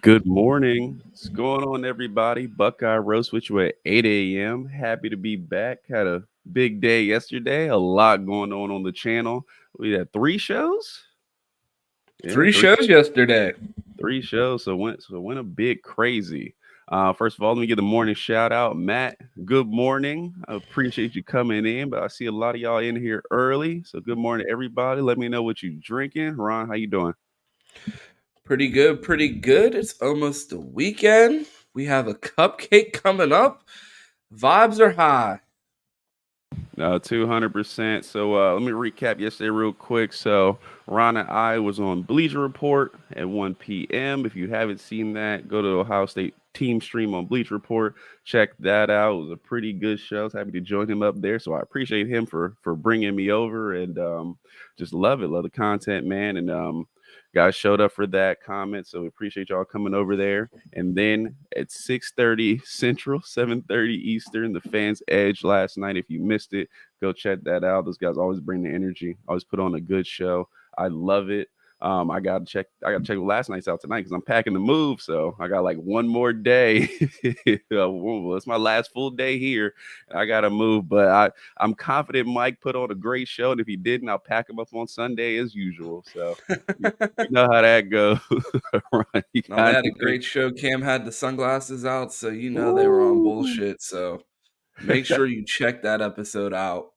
Good morning. What's going on, everybody? Buckeye Roast with you at 8 a.m. Happy to be back. Had a big day yesterday. A lot going on the channel. We had three shows. Yeah, Three three shows yesterday. three shows. So went a bit crazy. First of all, let me give the morning shout out, Matt. Good morning. I appreciate you coming in, but I see a lot of y'all in here early. So good morning, everybody. Let me know what you drinking. Ron, how you doing? Pretty good, pretty good. It's almost the weekend. We have a cupcake coming up. Vibes are high. 200%. So let me recap yesterday real quick. So Ron and I was on Bleacher Report at 1 p.m. If you haven't seen that, go to the Ohio State team stream on Bleacher Report. Check that out. It was a pretty good show. I was happy to join him up there. So I appreciate him for bringing me over and just love it. Love the content, man. And guys showed up for that comment. So we appreciate y'all coming over there. And then at 6:30 Central, 7:30 Eastern, the Fans Edge last night. If you missed it, go check that out. Those guys always bring the energy, always put on a good show. I love it. I gotta check last night's out tonight because I'm packing to move. So I got like one more day. Well, it's my last full day here. I gotta move, but I'm confident Mike put on a great show. And if he didn't, I'll pack him up on Sunday as usual. So you know how that goes. Right? You No, they got had a anything? great show. Cam had the sunglasses out, so you know they were on Ooh. bullshit. So make sure you check that episode out.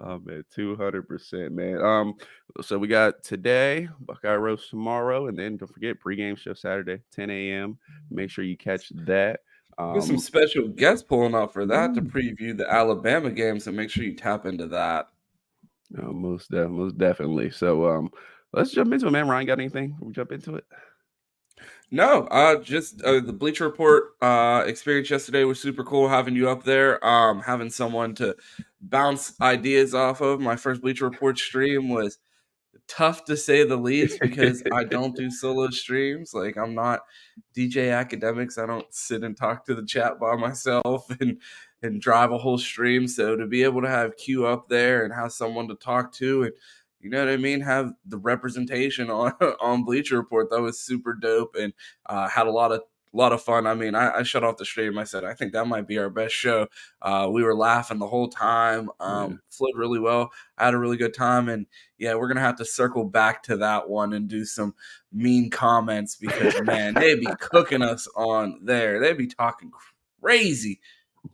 Oh man, 200%, man. So we got today, Buckeye Roast tomorrow, and then don't forget pregame show Saturday, 10 a.m. Make sure you catch that. Got some Um, special guests pulling up for that to Ooh. preview the Alabama game, so make sure you tap into that. Most definitely. So let's jump into it, man. Ryan, got anything? We jump into it. No, just the Bleacher Report experience yesterday was super cool having you up there. Having someone to bounce ideas off of. My first Bleacher Report stream was tough to say the least because I don't do solo streams. Like I'm not DJ Academics. I don't sit and talk to the chat by myself and drive a whole stream. So to be able to have Q up there and have someone to talk to and you know what I mean, have the representation on on Bleacher Report, that was super dope and had a lot of fun. I mean, I shut off the stream. I said, I think that might be our best show. We were laughing the whole time, Yeah. flowed really well. I had a really good time. And yeah, we're going to have to circle back to that one and do some mean comments because, man, they'd be cooking us on there. They'd be talking crazy.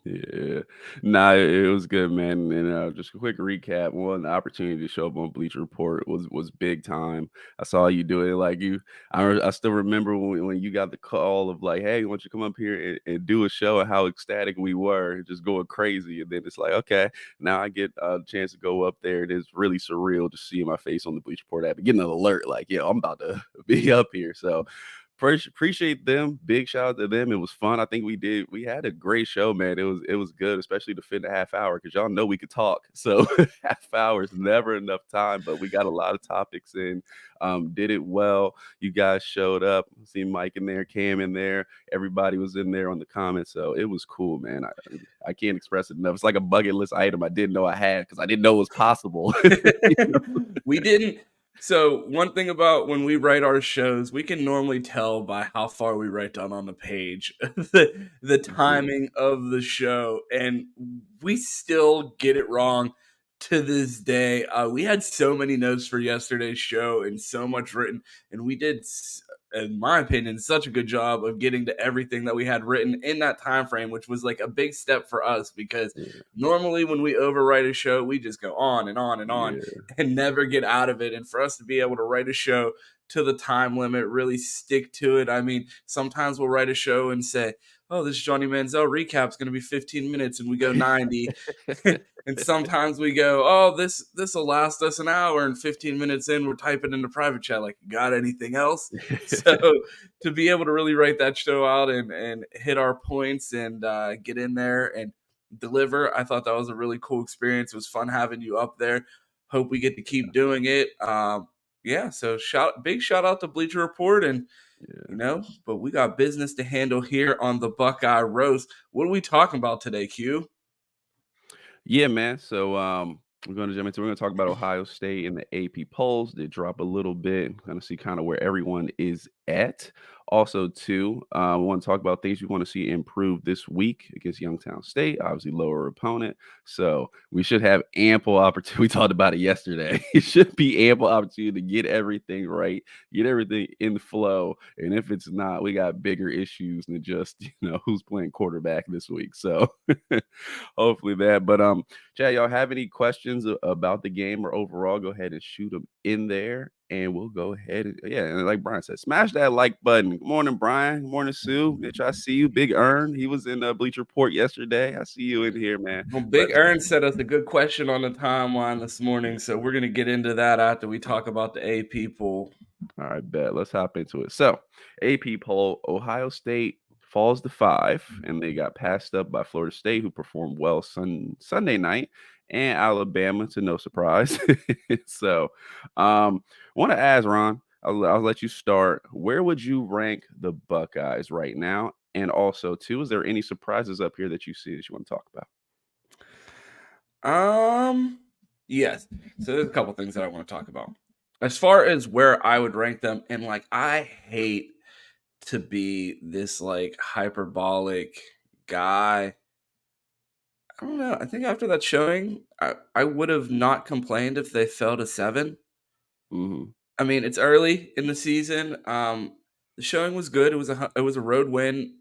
Yeah, nah, it was good, man. And just a quick recap: one, the opportunity to show up on Bleacher Report was big time. I saw you do it, like you. I still remember when you got the call of like, "Hey, why don't you come up here and do a show?" And how ecstatic we were, just going crazy. And then it's like, okay, now I get a chance to go up there. It is really surreal to see my face on the Bleacher Report app, and getting an alert like, "Yeah, I'm about to be up here." So appreciate them. Big shout out to them. It was fun. I think we had a great show, man. It was good, especially to fit in a half hour because y'all know we could talk. So half hour is never enough time, but we got a lot of topics in. Did it well. You guys showed up. See Mike in there, Cam in there. Everybody was in there on the comments. So it was cool, man. I can't express it enough. It's like a bucket list item I didn't know I had because I didn't know it was possible. You know? We didn't. So one thing about when we write our shows, we can normally tell by how far we write down on the page the Yeah. timing of the show, and we still get it wrong to this day. We had so many notes for yesterday's show and so much written, and we did, in my opinion, such a good job of getting to everything that we had written in that time frame, which was like a big step for us because Yeah. normally when we overwrite a show, we just go on and on and on Yeah. and never get out of it. And for us to be able to write a show to the time limit, really stick to it. I mean, sometimes we'll write a show and say, oh, this Johnny Manziel recap's going to be 15 minutes and we go 90. And sometimes we go, oh, this will last us an hour and 15 minutes in, we're typing into private chat like, you got anything else? So to be able to really write that show out and hit our points and get in there and deliver, I thought that was a really cool experience. It was fun having you up there. Hope we get to keep doing it. Yeah, so big shout out to Bleacher Report and Yeah. but we got business to handle here on the Buckeye Roast. What are we talking about today, Q? Yeah, man. So we're gonna talk about Ohio State and the AP polls. They drop a little bit, kind of see kind of where everyone is at. Also, too, we want to talk about things we want to see improve this week against Youngstown State, obviously lower opponent. So we should have ample opportunity. We talked about it yesterday. It should be ample opportunity to get everything right, get everything in the flow. And if it's not, we got bigger issues than just, who's playing quarterback this week. So hopefully that. But Chad, y'all have any questions about the game or overall? Go ahead and shoot them in there, and we'll go ahead and like Brian said, smash that like button. Good morning, Brian. Good morning, Sue. Mitch, I see you. Big Earn, he was in the Bleacher Report yesterday. I see you in here, man. Well, Big Earn sent us a good question on the timeline this morning, so we're gonna get into that after we talk about the AP poll. All right, bet. Let's hop into it. So, AP poll: Ohio State falls to 5, and they got passed up by Florida State, who performed well Sunday night, and Alabama, to no surprise. So, want to ask Ron. I'll let you start. Where would you rank the Buckeyes right now? And also, too, is there any surprises up here that you see that you want to talk about? Yes. So there's a couple things that I want to talk about. As far as where I would rank them, and like I hate to be this like hyperbolic guy. I don't know. I think after that showing, I would have not complained if they fell to 7. Mm-hmm. I mean, it's early in the season. The showing was good. It was a road win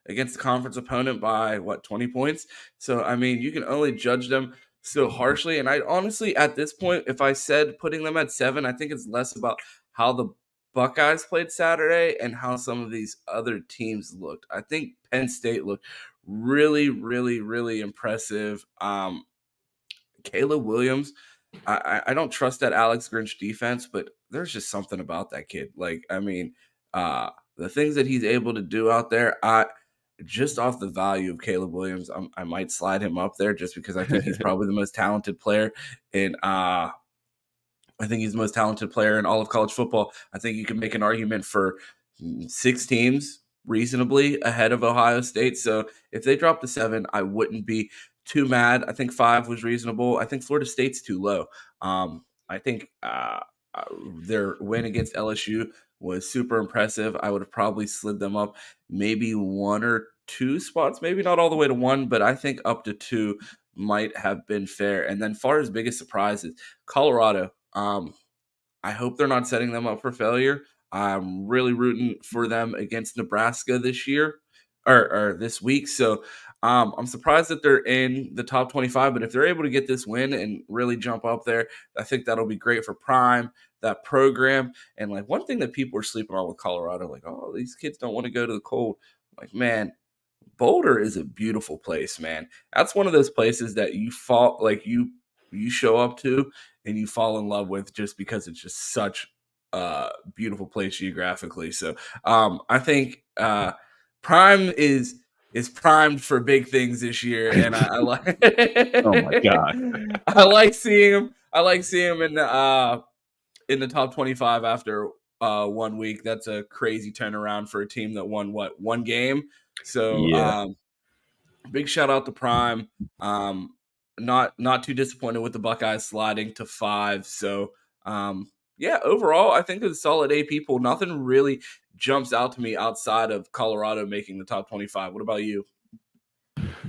against the conference opponent by 20 points. So I mean, you can only judge them so harshly. And I honestly, at this point, if I said putting them at 7, I think it's less about how the Buckeyes played Saturday and how some of these other teams looked. I think Penn State looked really, really, really impressive. Caleb Williams, I don't trust that Alex Grinch defense, but there's just something about that kid. Like, I mean, the things that he's able to do out there, just off the value of Caleb Williams, I might slide him up there just because I think he's probably the most talented player in I think he's the most talented player in all of college football. I think you can make an argument for 6 teams reasonably ahead of Ohio State. So if they drop to 7, I wouldn't be too mad. I think 5 was reasonable. I think Florida State's too low. I think their win against LSU was super impressive. I would have probably slid them up maybe 1 or 2 spots, maybe not all the way to 1, but I think up to 2 might have been fair. And then far as biggest surprises, Colorado. I hope they're not setting them up for failure. I'm really rooting for them against Nebraska this year or this week. So I'm surprised that they're in the top 25, but if they're able to get this win and really jump up there, I think that'll be great for Prime, that program. And like one thing that people are sleeping on with Colorado, like, oh, these kids don't want to go to the cold. Like, man, Boulder is a beautiful place, man. That's one of those places that you fall like you show up to and you fall in love with just because it's just such a beautiful place geographically. So I think Prime is primed for big things this year, and I like Oh my God. I like seeing him. I like seeing him in the top 25 after 1 week. That's a crazy turnaround for a team that won one game. So Yeah. big shout out to Prime. Not too disappointed with the Buckeyes sliding to 5. So yeah, overall, I think it's a solid AP pool. Nothing really jumps out to me outside of Colorado making the top 25. What about you?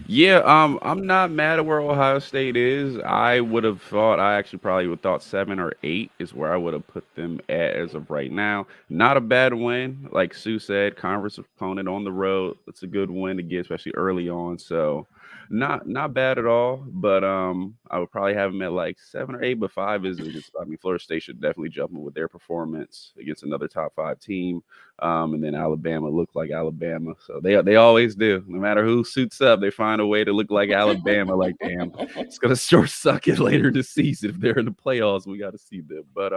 Yeah, I'm not mad at where Ohio State is. I would have thought I actually probably would thought 7 or 8 is where I would have put them at as of right now. Not a bad win, like Sue said, conference opponent on the road. It's a good win to get, especially early on. So not bad at all. But I would probably have them at like 7 or 8, but 5 is against, I mean, Florida State should definitely jump in with their performance against another top 5 team. And then Alabama looked like Alabama. So they always do. No matter who suits up, they find a way to look like Alabama. Like, damn, it's gonna sure suck it later this season if they're in the playoffs. We got to see them. But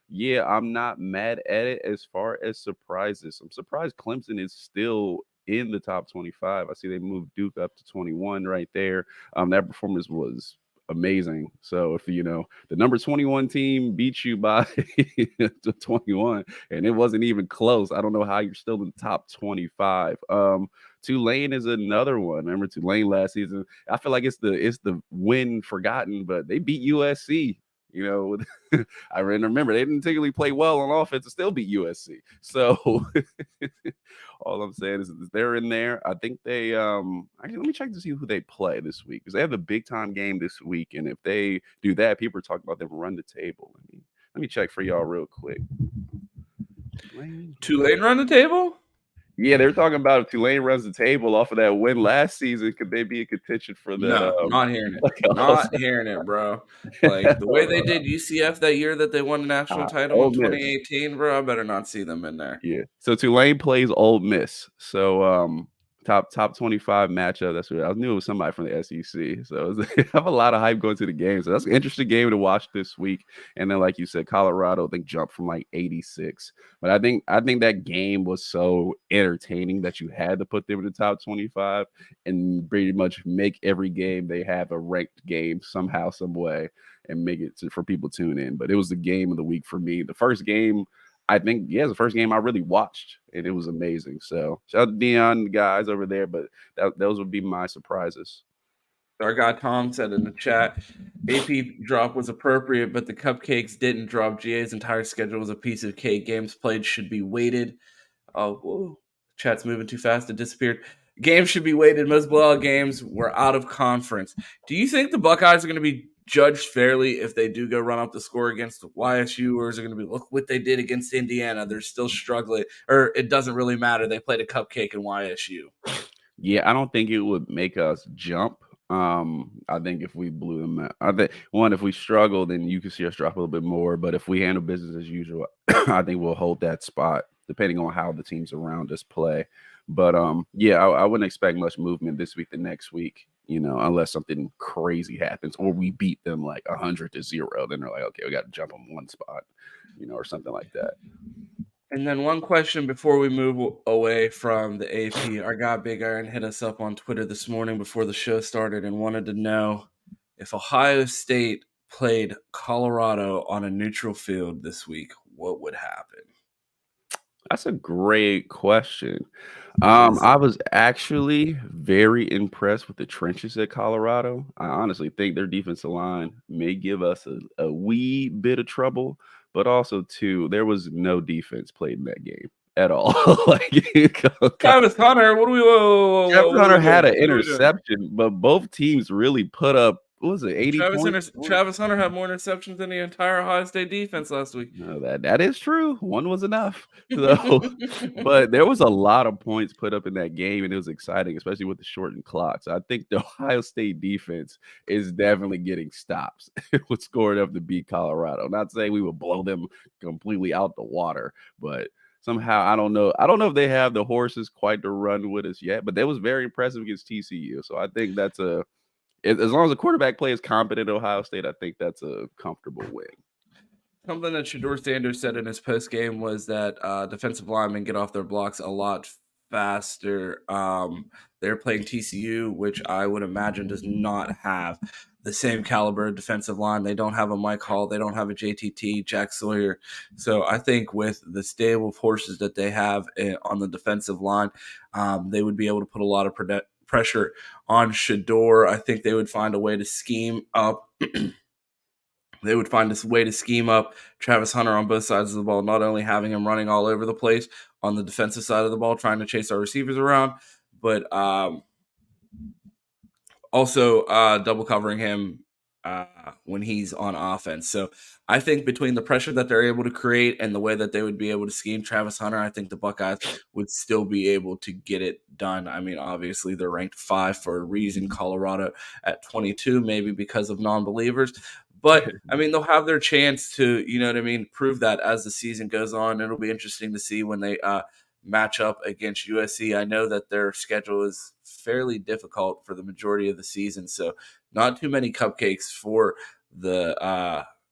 yeah, I'm not mad at it as far as surprises. I'm surprised Clemson is still in the top 25. I see they moved Duke up to 21 right there. That performance was amazing. So if the number 21 team beats you by 21 and it wasn't even close, I don't know how you're still in the top 25. Tulane is another one. Remember Tulane last season? I feel like it's the win forgotten, but they beat USC You know, I remember they didn't particularly play well on offense to still beat USC. So all I'm saying is they're in there. I think they actually let me check to see who they play this week because they have a big time game this week, and if they do that, people are talking about them run the table. Let me check for y'all real quick. Tulane run the table? Yeah, they're talking about if Tulane runs the table off of that win last season, could they be in contention for that? No, not hearing it. Not hearing it, bro. Like the way they did UCF that year that they won the national title in 2018, bro. I better not see them in there. Yeah. So Tulane plays Ole Miss. So top 25 matchup. That's what I knew it was somebody from the SEC. So I have a lot of hype going to the game. So that's an interesting game to watch this week. And then, like you said, Colorado, I think jumped from like 86. But I think that game was so entertaining that you had to put them in the top 25 and pretty much make every game they have a ranked game somehow, some way, and make it for people to tune in. But it was the game of the week for me. The first game, I think, yeah, it's the first game I really watched, and it was amazing. So shout out to Dion, the guys over there, but those would be my surprises. Our guy Tom said in the chat, AP drop was appropriate, but the cupcakes didn't drop. GA's entire schedule was a piece of cake. Games played should be weighted. Oh, whoa. Chat's moving too fast. It disappeared. Games should be weighted. Most blowout games were out of conference. Do you think the Buckeyes are going to be judged fairly if they do go run up the score against YSU, or is it going to be look what they did against Indiana? They're still struggling, or it doesn't really matter. They played a cupcake in YSU. Yeah, I don't think it would make us jump. I think if we blew them out, I think if we struggle, then you can see us drop a little bit more. But if we handle business as usual, I think we'll hold that spot depending on how the teams around us play. But yeah, I wouldn't expect much movement this week, the next week, unless something crazy happens or we beat them like 100-0. Then they're like, okay, we got to jump on one spot, or something like that. And then one question before we move away from the AP. Our guy Big Iron hit us up on Twitter this morning before the show started and wanted to know if Ohio State played Colorado on a neutral field this week, what would happen? That's a great question. I was actually very impressed with the trenches at Colorado. I honestly think their defensive line may give us a wee bit of trouble, but also too, there was no defense played in that game at all. Travis Hunter, what do we? Travis Hunter had an interception, but both teams really put up. What was it, 80 points? Travis Hunter had more interceptions than the entire Ohio State defense last week. No, that is true. One was enough. So, but there was a lot of points put up in that game, and it was exciting, especially with the shortened clock. So I think the Ohio State defense is definitely getting stops. It would score enough to beat Colorado. Not saying we would blow them completely out the water, but somehow I don't know. I don't know if they have the horses quite to run with us yet, but that was very impressive against TCU. So I think that's as long as the quarterback play is competent at Ohio State, I think that's a comfortable win. Something that Shedeur Sanders said in his post game was that defensive linemen get off their blocks a lot faster. They're playing TCU, which I would imagine does not have the same caliber of defensive line. They don't have a Mike Hall. They don't have a JTT, Jack Sawyer. So I think with the stable of horses that they have on the defensive line, they would be able to put a lot of pressure on Shedeur. I think they would find a way to scheme up. They would find a way to scheme up Travis Hunter on both sides of the ball, not only having him running all over the place on the defensive side of the ball, trying to chase our receivers around, but also double covering him when he's on offense. So I think between the pressure that they're able to create and the way that they would be able to scheme Travis Hunter, I think the Buckeyes would still be able to get it done. I mean, obviously they're ranked 5 for a reason, Colorado at 22, maybe because of non-believers. But, I mean, they'll have their chance to, prove that as the season goes on. It'll be interesting to see when they match up against USC. I know that their schedule is fairly difficult for the majority of the season, so not too many cupcakes for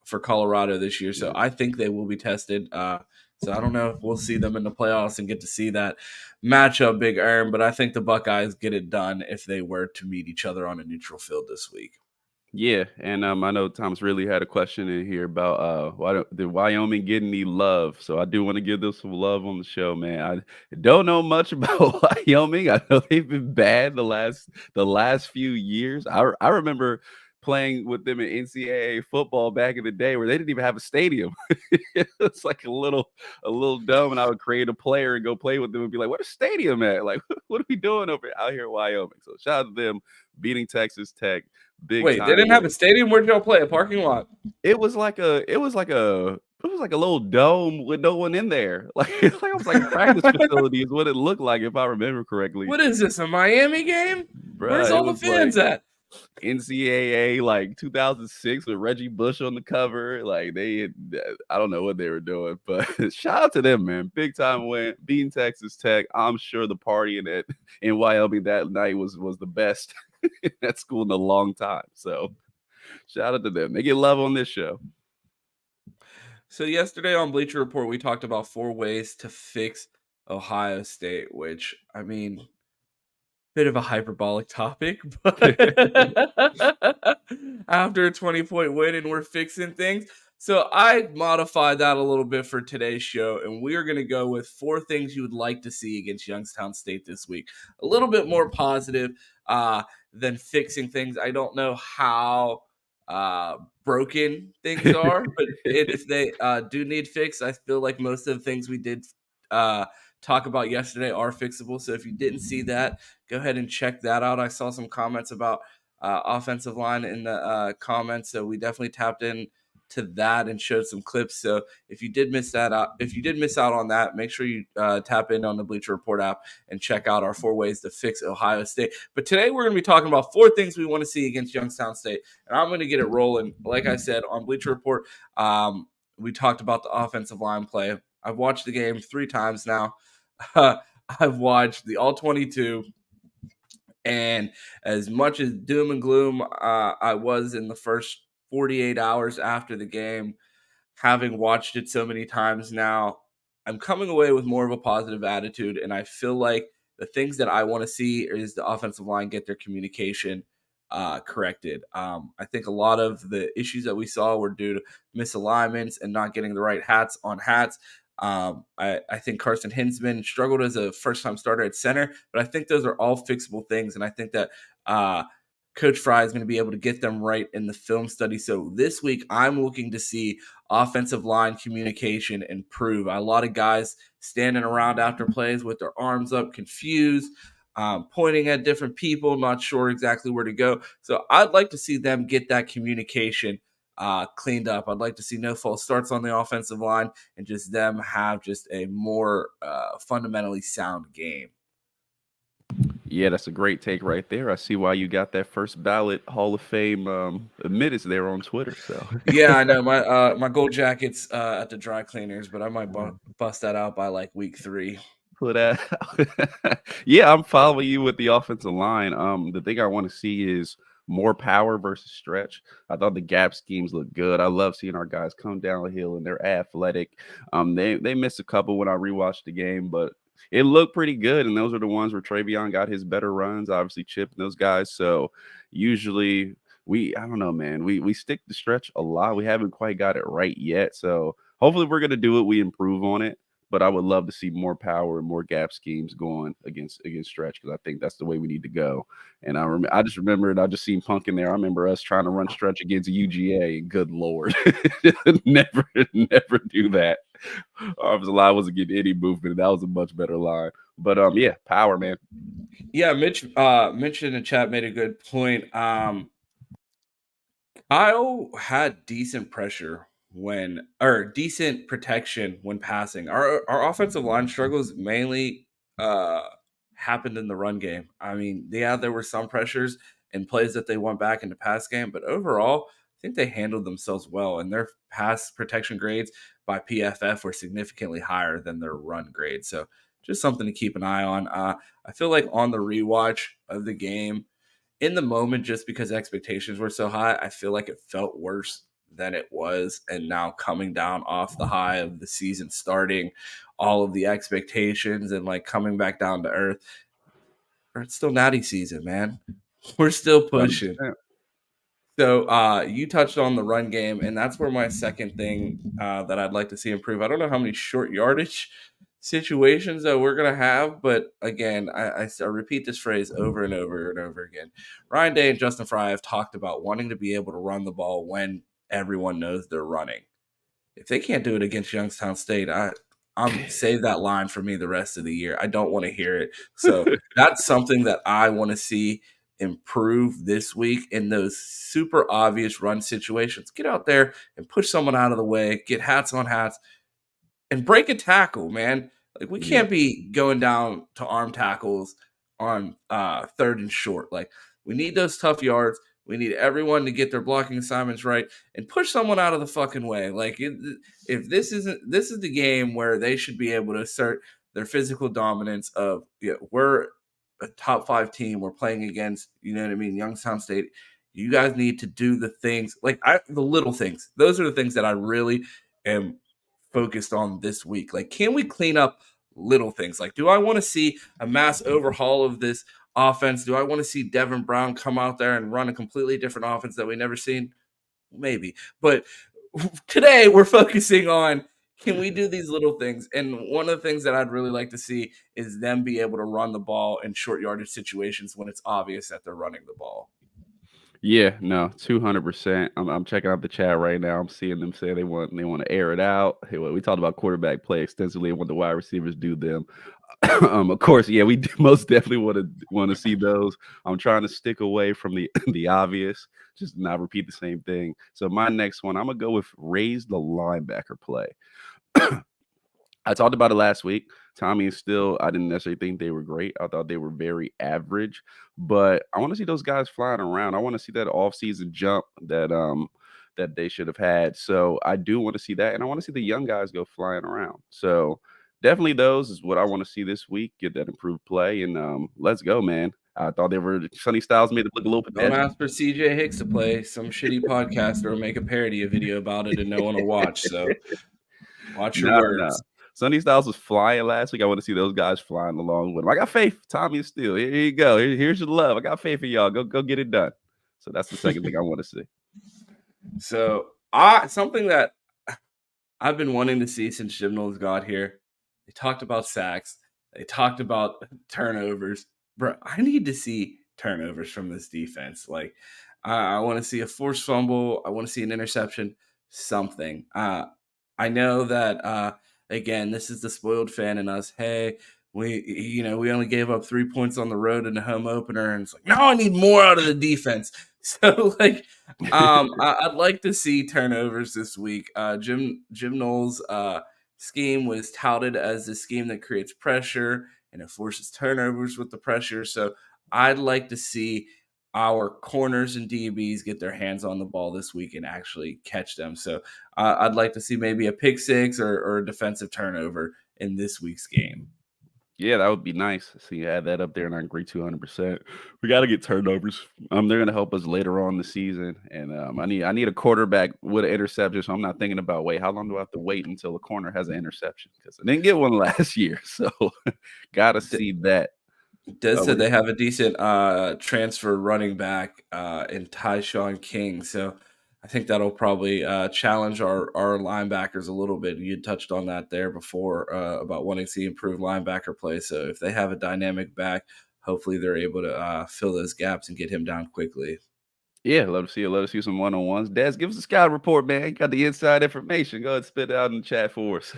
for Colorado this year. So I think they will be tested. So I don't know if we'll see them in the playoffs and get to see that matchup, Big Iron, but I think the Buckeyes get it done if they were to meet each other on a neutral field this week. Yeah, and I know Thomas really had a question in here about why did Wyoming get any love? So I do want to give them some love on the show, man. I don't know much about Wyoming. I know they've been bad the last few years. I remember playing with them in NCAA football back in the day where they didn't even have a stadium. It's like a little dumb, and I would create a player and go play with them and be like, "What a stadium at? Like, what are we doing out here in Wyoming?" So shout out to them beating Texas Tech, big Wait, they time didn't have a win. stadium? Where did y'all play? A parking lot? It was like a little dome with no one in there. Like it's like almost like a practice facility is what it looked like if I remember correctly. What is this, a Miami game? Where's Bruh, it all the was like fans at? NCAA like 2006 with Reggie Bush on the cover. Like I don't know what they were doing, but shout out to them, man. Big time win, beating Texas Tech. I'm sure the party in Wyoming that night was the best in that school in a long time. So shout out to them. They get love on this show. So yesterday on Bleacher Report, we talked about 4 ways to fix Ohio State, which, I mean, bit of a hyperbolic topic, but after a 20-point win and we're fixing things. So I modified that a little bit for today's show, and we are going to go with 4 things you would like to see against Youngstown State this week. A little bit more positive than fixing things. I don't know how broken things are, but if they do need fix, I feel like most of the things we did talk about yesterday are fixable. So if you didn't see that, go ahead and check that out. I saw some comments about offensive line in the comments, so we definitely tapped in to that and showed some clips. So if you did miss out on that, make sure you tap in on the Bleacher Report app and check out our 4 ways to fix Ohio State. But today we're going to be talking about 4 things we want to see against Youngstown State, and I'm going to get it rolling. Like I said on Bleacher Report, we talked about the offensive line play. I've watched the game 3 times now. I've watched the all 22, and as much as doom and gloom I was in the first 48 hours after the game, having watched it so many times now, I'm coming away with more of a positive attitude, and I feel like the things that I want to see is the offensive line get their communication corrected. I think a lot of the issues that we saw were due to misalignments and not getting the right hats on hats. I think Carson Hinsman struggled as a first-time starter at center, but I think those are all fixable things, and I think that Coach Fry is going to be able to get them right in the film study. So this week, I'm looking to see offensive line communication improve. A lot of guys standing around after plays with their arms up, confused, pointing at different people, not sure exactly where to go. So I'd like to see them get that communication cleaned up. I'd like to see no false starts on the offensive line and just them have just a more fundamentally sound game. Yeah, that's a great take right there. I see why you got that first ballot Hall of Fame minutes there on Twitter. So Yeah, I know my gold jacket's at the dry cleaners, but I might bust that out by like week 3. pull that out. Yeah, I'm following you with the offensive line. The thing I want to see is more power versus stretch. I thought the gap schemes look good. I love seeing our guys come downhill and they're athletic. They missed a couple when I rewatched the game, but it looked pretty good. And those are the ones where Travion got his better runs, obviously Chip and those guys. So usually I don't know, man. We stick to stretch a lot. We haven't quite got it right yet. So hopefully we're gonna do it. We improve on it. But I would love to see more power and more gap schemes going against stretch because I think that's the way we need to go. And I just remembered I just seen Punk in there. I remember us trying to run stretch against UGA. Good lord, never do that. Offensive line wasn't getting any movement. That was a much better line. But yeah, power, man. Yeah, Mitch in the chat made a good point. Kyle had decent decent protection when passing. Our offensive line struggles mainly happened in the run game. I mean, yeah, there were some pressures and plays that they went back in the pass game, but overall, I think they handled themselves well, and their pass protection grades by PFF were significantly higher than their run grades. So just something to keep an eye on. I feel like on the rewatch of the game, in the moment, just because expectations were so high, I feel like it felt worse than it was. And now coming down off the high of the season starting, all of the expectations and like coming back down to earth, it's still natty season, man. We're still pushing. 100%. So you touched on the run game, and that's where my second thing that I'd like to see improve. I don't know how many short yardage situations that we're gonna have. But again, I repeat this phrase over and over and over again. Ryan Day and Justin Fry have talked about wanting to be able to run the ball when everyone knows they're running. If they can't do it against Youngstown State, I'm save that line for me the rest of the year. I don't want to hear it. So that's something that I want to see improve this week in those super obvious run situations. Get out there and push someone out of the way, get hats on hats, and break a tackle, man. Like we Yeah. can't be going down to arm tackles on third and short. Like we need those tough yards. We need everyone to get their blocking assignments right and push someone out of the fucking way. Like if this is the game where they should be able to assert their physical dominance of we're a top 5 team. We're playing against, you know what I mean, Youngstown State. You guys need to do the things the little things. Those are the things that I really am focused on this week. Like, can we clean up little things? Like, do I want to see a mass overhaul of this offense? Do I want to see Devin Brown come out there and run a completely different offense that we've never seen? Maybe. But today we're focusing on, can we do these little things? And one of the things that I'd really like to see is them be able to run the ball in short yardage situations when it's obvious that they're running the ball. Yeah, no, 200%. I'm checking out the chat right now. I'm seeing them say they want to air it out. Hey, well, we talked about quarterback play extensively and what the wide receivers do them. Of course, yeah, we most definitely want to see those. I'm trying to stick away from the the obvious, just not repeat the same thing. So my next one, I'm gonna go with raise the linebacker play. I talked about it last week. Tommy and Still, I didn't necessarily think they were great. I thought they were very average, but I want to see those guys flying around. I want to see that offseason jump that they should have had. So I do want to see that, and I want to see the young guys go flying around. So definitely those is what I want to see this week. Get that improved play, and let's go, man. I thought they were Sunny Styles made it look a little Don't pedestrian. ask for CJ Hicks to play some shitty podcaster or make a parody of video about it and no one will watch. So watch your No, no. words. Sunny Styles was flying last week. I want to see those guys flying along with him. I got faith. Tommy is still. Here you go. Here's your love. I got faith in y'all. Go get it done. So that's the second thing I want to see. So something that I've been wanting to see since Jim Knowles got here. They talked about sacks. They talked about turnovers. Bro, I need to see turnovers from this defense. Like, I want to see a forced fumble. I want to see an interception. Something. I know that again, this is the spoiled fan in us. Hey, we only gave up 3 points on the road in the home opener, and it's like, no, I need more out of the defense. So like, I'd like to see turnovers this week. Jim Knowles' scheme was touted as a scheme that creates pressure and it forces turnovers with the pressure. So I'd like to see our corners and DBs get their hands on the ball this week and actually catch them. So I'd like to see maybe a pick six or a defensive turnover in this week's game. Yeah, that would be nice. So you add that up there, and I agree 200%. We got to get turnovers. They're going to help us later on the season, and I need a quarterback with an interception. So I'm not thinking about how long do I have to wait until the corner has an interception, because I didn't get one last year. So got to see that. Des said they have a decent transfer running back in Tyshawn King. So I think that'll probably challenge our linebackers a little bit. You touched on that there before about wanting to see improved linebacker play. So if they have a dynamic back, hopefully they're able to fill those gaps and get him down quickly. Yeah, love to see it. Love to see some one-on-ones. Des, give us a scout report, man. You got the inside information. Go ahead and spit it out in the chat for us.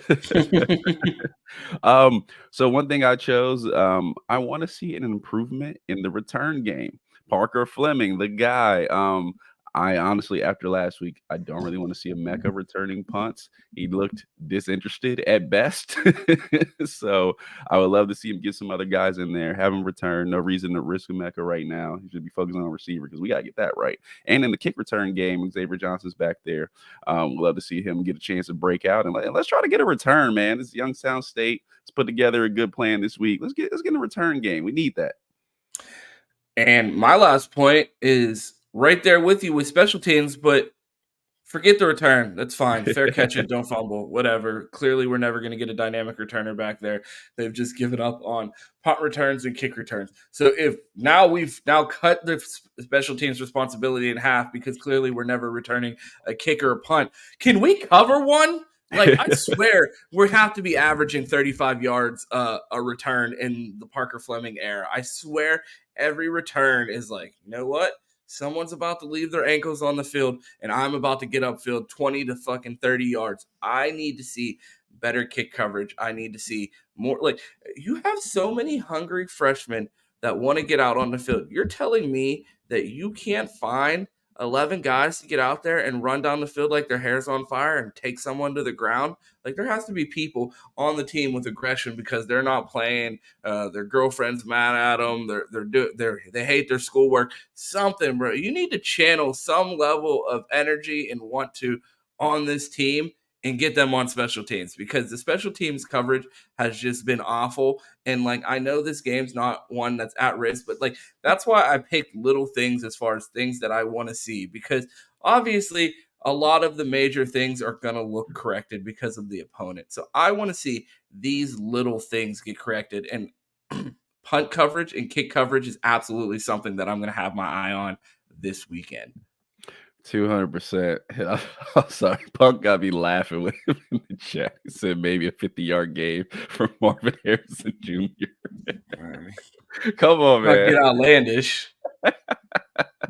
So one thing I chose, I want to see an improvement in the return game. Parker Fleming, the guy. I honestly, after last week, I don't really want to see a Mecca returning punts. He looked disinterested at best. So I would love to see him get some other guys in there, have him return. No reason to risk a Mecca right now. He should be focusing on receiver because we got to get that right. And in the kick return game, Xavier Johnson's back there. We'd love to see him get a chance to break out. And let's try to get a return, man. This is Youngstown State. Let's put together a good plan this week. Let's get a return game. We need that. And my last point is right there with you with special teams, but forget the return. That's fine. Fair catch it. Don't fumble. Whatever. Clearly, we're never going to get a dynamic returner back there. They've just given up on punt returns and kick returns. So if we've cut the special teams responsibility in half because clearly we're never returning a kick or a punt. Can we cover one? Like, I swear we have to be averaging 35 yards a return in the Parker Fleming era. I swear every return is like, you know what? Someone's about to leave their ankles on the field, and I'm about to get upfield 20 to fucking 30 yards. I need to see better kick coverage. I need to see more. Like, you have so many hungry freshmen that want to get out on the field. You're telling me that you can't find 11 guys to get out there and run down the field like their hair's on fire and take someone to the ground? Like, there has to be people on the team with aggression because they're not playing. Their girlfriend's mad at them. They hate their schoolwork. Something, bro. You need to channel some level of energy and want to on this team and get them on special teams, because the special teams coverage has just been awful. And like, I know this game's not one that's at risk, but like, that's why I picked little things as far as things that I want to see, because obviously a lot of the major things are going to look corrected because of the opponent. So I want to see these little things get corrected, and punt coverage and kick coverage is absolutely something that I'm going to have my eye on this weekend. 200%. I'm sorry. Punk got me laughing with him in the chat. He said maybe a 50-yard game for Marvin Harrison Jr. Come on, man. Get outlandish.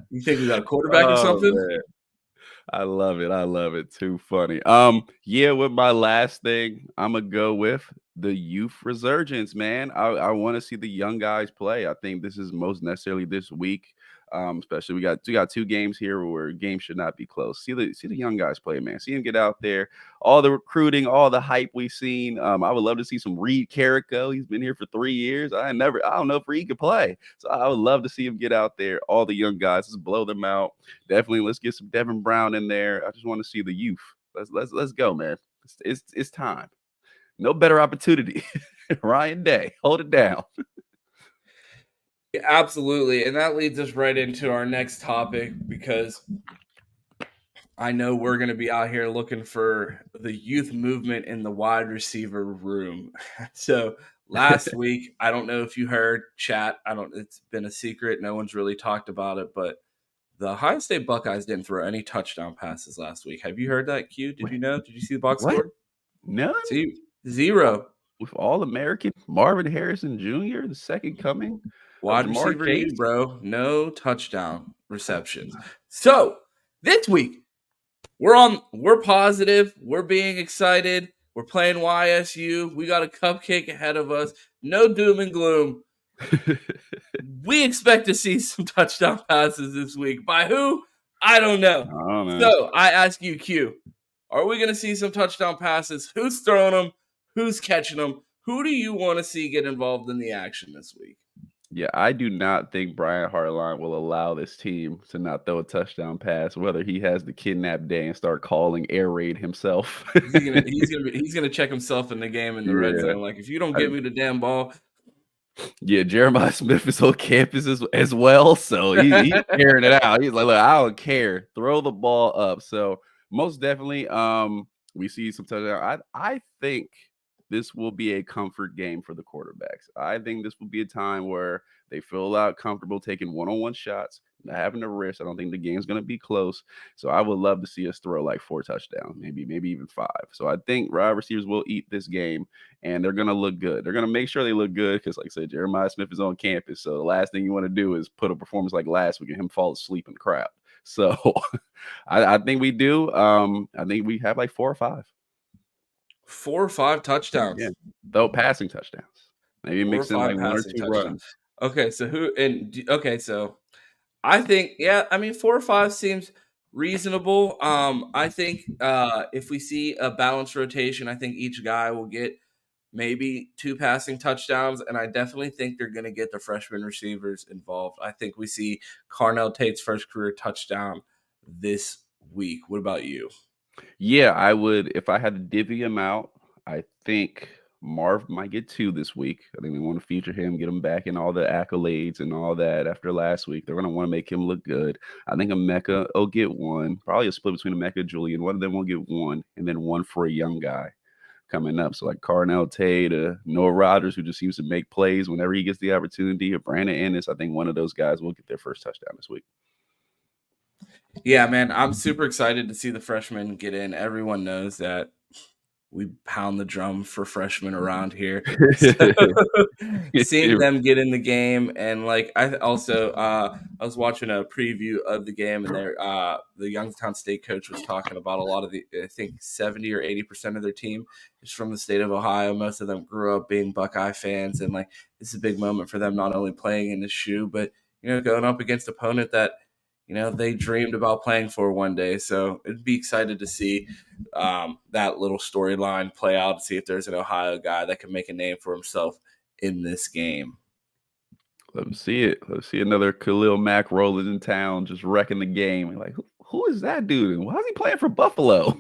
You think we got a quarterback or something? Man. I love it. I love it. Too funny. Yeah, with my last thing, I'm gonna go with the youth resurgence, man. I want to see the young guys play. I think this is most necessarily this week. Especially we got two games here where games should not be close. See the young guys play, man. See them get out there. All the recruiting, all the hype we've seen. I would love to see some Reed Carrico. He's been here for 3 years. I don't know if Reed could play. So I would love to see him get out there. All the young guys, let's blow them out. Definitely let's get some Devin Brown in there. I just want to see the youth. Let's go, man. It's time. No better opportunity. Ryan Day, hold it down. Yeah, absolutely. And that leads us right into our next topic, because I know we're going to be out here looking for the youth movement in the wide receiver room. So last week, I don't know if you heard, chat. It's been a secret. No one's really talked about it, but the Ohio State Buckeyes didn't throw any touchdown passes last week. Have you heard that, Q? Did you know? Did you see the box score? None. See, 0. With All-American Marvin Harrison Jr., the second coming. Wide receiver King, bro. No touchdown receptions. So this week, we're positive. We're being excited. We're playing YSU. We got a cupcake ahead of us. No doom and gloom. We expect to see some touchdown passes this week. By who? I don't know. So I ask you, Q, are we going to see some touchdown passes? Who's throwing them? Who's catching them? Who do you want to see get involved in the action this week? Yeah, I do not think Brian Hartline will allow this team to not throw a touchdown pass, whether he has the kidnap day and start calling air raid himself. he's gonna check himself in the game in the red zone. Like, if you don't get me the damn ball. Yeah, Jeremiah Smith is on campus as well, so he's carrying it out. He's like, look, I don't care. Throw the ball up. So most definitely, we see some touchdown. I think this will be a comfort game for the quarterbacks. I think this will be a time where they feel a lot comfortable taking one-on-one shots, not having to risk. I don't think the game's going to be close. So I would love to see us throw like 4 touchdowns, maybe even 5. So I think wide receivers will eat this game, and they're going to look good. They're going to make sure they look good because, like I said, Jeremiah Smith is on campus. So the last thing you want to do is put a performance like last week and him fall asleep in the crowd. So I think we do. I think we have like 4 or 5. 4 or 5 touchdowns. Yeah, though passing touchdowns. Maybe mix in like 1 or 2 runs. Okay, so I think, 4 or 5 seems reasonable. I think if we see a balanced rotation, I think each guy will get maybe 2 passing touchdowns, and I definitely think they're going to get the freshman receivers involved. I think we see Carnell Tate's first career touchdown this week. What about you? Yeah, I would. If I had to divvy him out, I think Marv might get 2 this week. I think we want to feature him, get him back in all the accolades and all that after last week. They're going to want to make him look good. I think Emeka will get 1, probably a split between Emeka and Julian. One of them will get 1, and then 1 for a young guy coming up. So like Carnell Tate, Noah Rodgers, who just seems to make plays whenever he gets the opportunity, or Brandon Ennis. I think one of those guys will get their first touchdown this week. Yeah, man, I'm super excited to see the freshmen get in. Everyone knows that we pound the drum for freshmen around here. So seeing them get in the game, and like I was watching a preview of the game, and the Youngstown State coach was talking about a lot of I think 70 or 80% of their team is from the state of Ohio. Most of them grew up being Buckeye fans, and like it's a big moment for them, not only playing in the shoe, but going up against an opponent that they dreamed about playing for one day. So it'd be excited to see that little storyline play out, to see if there's an Ohio guy that can make a name for himself in this game. Let's see it. Let's see another Khalil Mack rolling in town, just wrecking the game. Like, who is that dude? And why is he playing for Buffalo?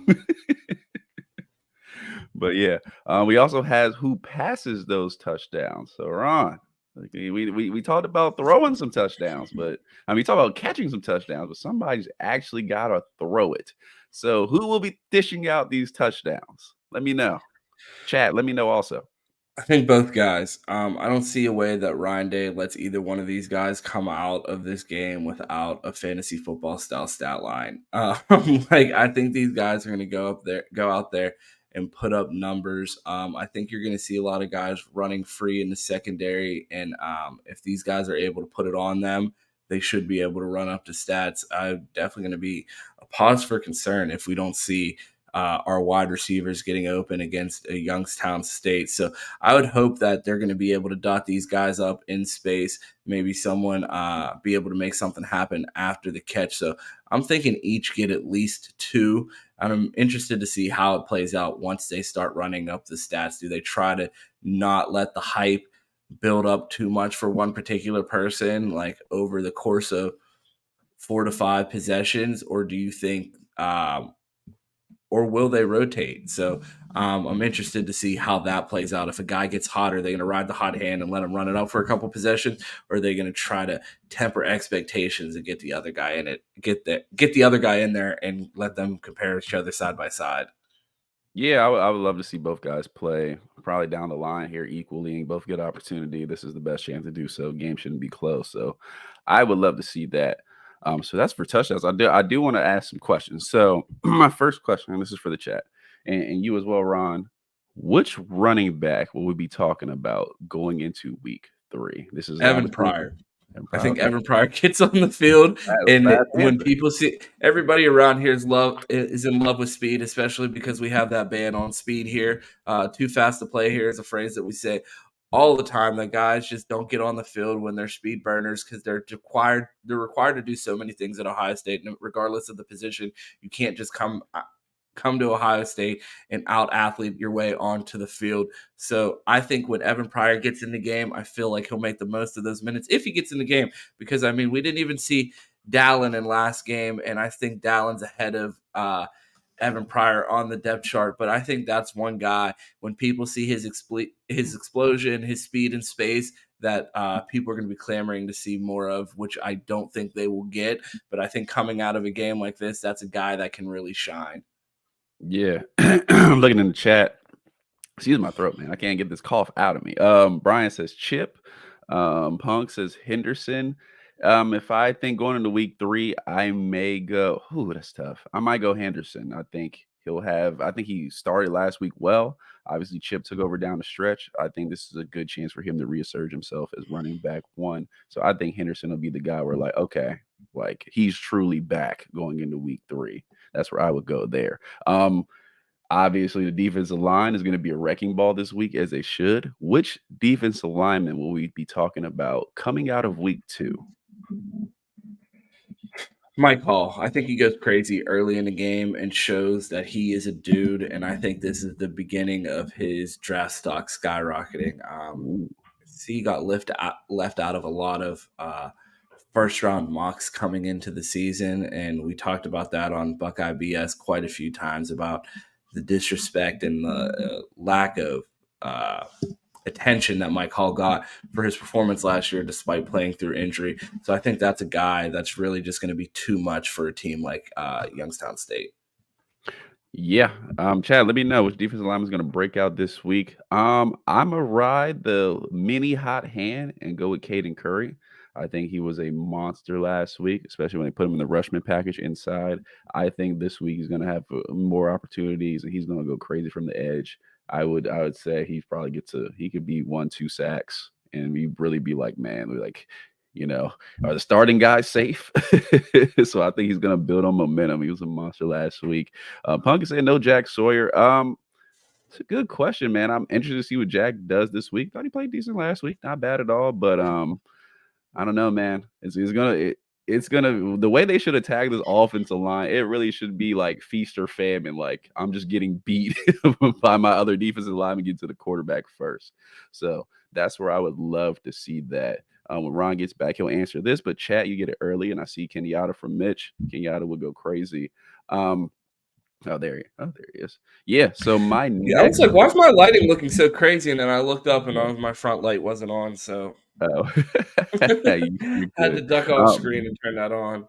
But yeah, we also has who passes those touchdowns. So Ron, like, we talked about throwing some touchdowns, but I mean, we talked about catching some touchdowns, but somebody's actually got to throw it. So who will be dishing out these touchdowns? Let me know. Chat, let me know also. I think both guys. I don't see a way that Ryan Day lets either one of these guys come out of this game without a fantasy football style stat line. Like I think these guys are going to go out there, and put up numbers. I think you're going to see a lot of guys running free in the secondary, and if these guys are able to put it on them, they should be able to run up the stats. I'm definitely going to be a pause for concern if we don't see our wide receivers getting open against a Youngstown State. So I would hope that they're going to be able to dot these guys up in space. Maybe someone be able to make something happen after the catch. So I'm thinking each get at least two. And I'm interested to see how it plays out once they start running up the stats. Do they try to not let the hype build up too much for one particular person, like over the course of 4 to 5 possessions, or do you think or will they rotate? So I'm interested to see how that plays out. If a guy gets hot, are they going to ride the hot hand and let him run it out for a couple possessions, or are they going to try to temper expectations and get the other guy in it, get the other guy in there, and let them compare each other side by side? Yeah, I would love to see both guys play probably down the line here equally and both get opportunity. This is the best chance to do so. Game shouldn't be close. So I would love to see that. So that's for touchdowns. I do want to ask some questions. So my first question, and this is for the chat, and you as well, Ron. Which running back will we be talking about going into week 3? This is Evan obviously Pryor. I think okay. Evan Pryor gets on the field, and Fast when answer. people see everybody around here is in love with speed, especially because we have that ban on speed here. Too fast to play here is a phrase that we say all the time. That guys just don't get on the field when they're speed burners because they're required to do so many things at Ohio State, and regardless of the position, you can't just come to Ohio State and out athlete your way onto the field. So I think when Evan Pryor gets in the game, I feel like he'll make the most of those minutes if he gets in the game. Because I mean, we didn't even see Dallin in last game, and I think Dallin's ahead of Evan Pryor on the depth chart. But I think that's one guy when people see his explosion, his speed and space, that people are going to be clamoring to see more of, which I don't think they will get. But I think coming out of a game like this, that's a guy that can really shine. Yeah. I'm looking in the chat. Excuse my throat, man. I can't get this cough out of me. Brian says Chip. Punk says Henderson. If I think going into week 3, I may go. Ooh, that's tough. I might go Henderson. I think he started last week well. Obviously, Chip took over down the stretch. I think this is a good chance for him to reassert himself as running back 1. So I think Henderson will be the guy where, like, okay, like he's truly back going into week 3. That's where I would go there. Obviously, the defensive line is going to be a wrecking ball this week, as they should. Which defensive lineman will we be talking about coming out of week 2? Mike Hall, I think he goes crazy early in the game and shows that he is a dude. And I think this is the beginning of his draft stock skyrocketing. Ooh. He got left out of a lot of first round mocks coming into the season. And we talked about that on Buckeye BS quite a few times about the disrespect and the lack of attention that Mike Hall got for his performance last year, despite playing through injury. So I think that's a guy that's really just going to be too much for a team like Youngstown State. Yeah. Chad, let me know which defensive lineman is going to break out this week. I'm going to ride the mini hot hand and go with Caden Curry. I think he was a monster last week, especially when they put him in the Rushman package inside. I think this week he's going to have more opportunities and he's going to go crazy from the edge. I would say he could be 1-2 sacks and we really be like, man, we're like, are the starting guys safe? So I think he's gonna build on momentum. He was a monster last week. Punk is saying no Jack Sawyer. It's a good question, man. I'm interested to see what Jack does this week. Thought he played decent last week, not bad at all. But I don't know, man. It's gonna the way they should attack this offensive line. It really should be like feast or famine. Like I'm just getting beat by my other defensive lineman get to the quarterback first. So that's where I would love to see that. When Ron gets back, he'll answer this. But chat, you get it early, and I see Kenyatta from Mitch. Kenyatta would go crazy. Oh, there he is. Yeah. So my Yeah, I was next. like, why is my lighting looking so crazy? And then I looked up and my front light wasn't on, so Oh, you're had to good. duck off screen and turn that on.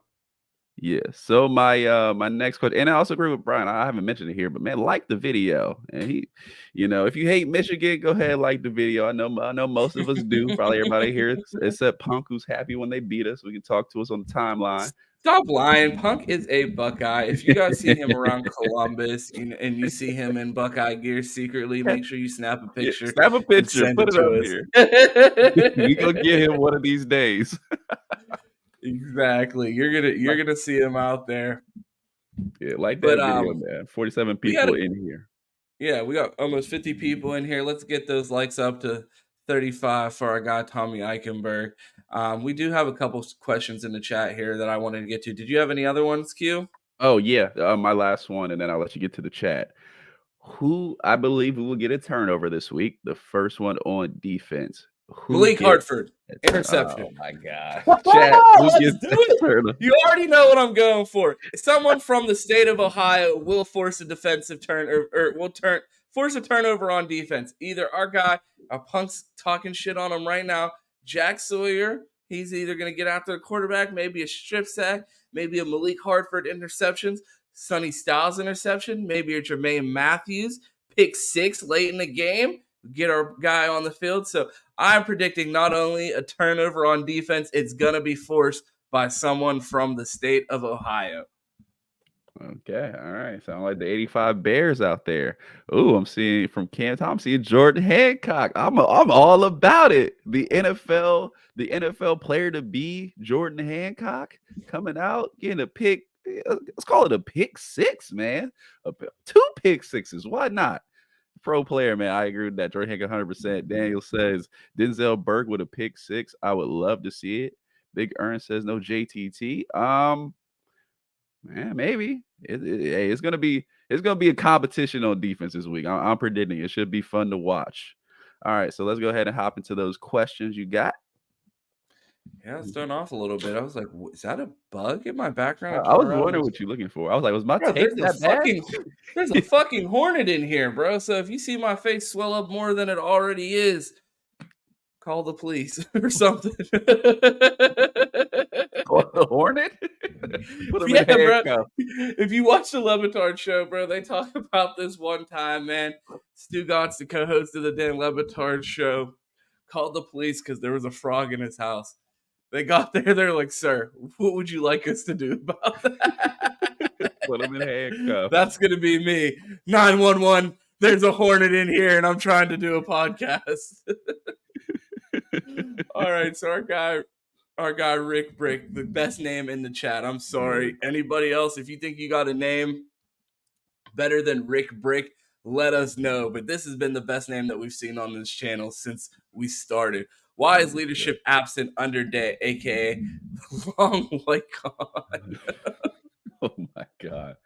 Yeah. So my next question, and I also agree with Brian. I haven't mentioned it here, but man, like the video. And if you hate Michigan, go ahead like the video. I know most of us do. Probably everybody here except Punk, who's happy when they beat us. We can talk to us on the timeline. Stop lying. Punk is a Buckeye. If you guys see him around Columbus and you see him in Buckeye gear secretly, make sure you snap a Yeah, picture snap a and picture, send put it it up to here. We us. gonna get him one of these days. Exactly. You're gonna see him out there. Yeah, like But that video, man. 47 we got people in here. yeah, we got almost 50 people in here. Let's get those likes up to 35 for our guy Tommy Eichenberg. We do have a couple questions in the chat here that I wanted to get to. Did you have any other ones, Q? Oh yeah, my last one, and then I'll let you get to the chat. Who I believe we will get a turnover this week. The first one on defense. Who Malik gets Hartford, a interception. Oh my god. Chat, who Let's gets do a it. turnover? You already know what I'm going for. Someone from the state of Ohio will force a defensive turn or will force a turnover on defense. Either our guy, our punk's talking shit on him right now, Jack Sawyer. He's either going to get after the quarterback, maybe a strip sack, maybe a Malik Hartford interceptions, Sonny Styles interception, maybe a Jermaine Matthews pick six late in the game, get our guy on the field. So I'm predicting not only a turnover on defense, it's going to be forced by someone from the state of Ohio. Okay, all right. Sound like the 85 Bears out there. Ooh, I'm seeing from Kansas. I'm seeing Jordan Hancock. I'm all about it. The NFL player to be Jordan Hancock coming out, getting a pick. Let's call it a pick six, man. Two pick sixes. Why not? Pro player, man. I agree with that. Jordan Hancock 100%. Daniel says Denzel Burke with a pick six. I would love to see it. Big Earn says no JTT. Man, maybe. Hey, it's gonna be a competition on defense this week. I'm predicting it should be fun to watch. All right, so let's go ahead and hop into those questions you got. Yeah, it's thrown off a little bit. I was like, is that a bug in my background? I I turn was around. wondering what you're looking for. I was like, was my Bro, tape that bad? there's a fucking hornet in here, bro. So if you see my face swell up more than it already is, call the police or something. Or the Hornet? Put him in Yeah, bro. handcuffs. If you watch the Levitard show, bro, they talk about this one time, man. Stu Gotts, the co-host of the Dan Levitard show, called the police because there was a frog in his house. They got there, they're like, "Sir, what would you like us to do about that?" Put him in handcuffs. That's gonna be me. 911. There's a hornet in here, and I'm trying to do a podcast. All right, so our guy Rick Brick, the best name in the chat. I'm sorry. Anybody else, if you think you got a name better than Rick Brick, let us know. But this has been the best name that we've seen on this channel since we started. Why is leadership absent under day, aka long white con? Oh my god.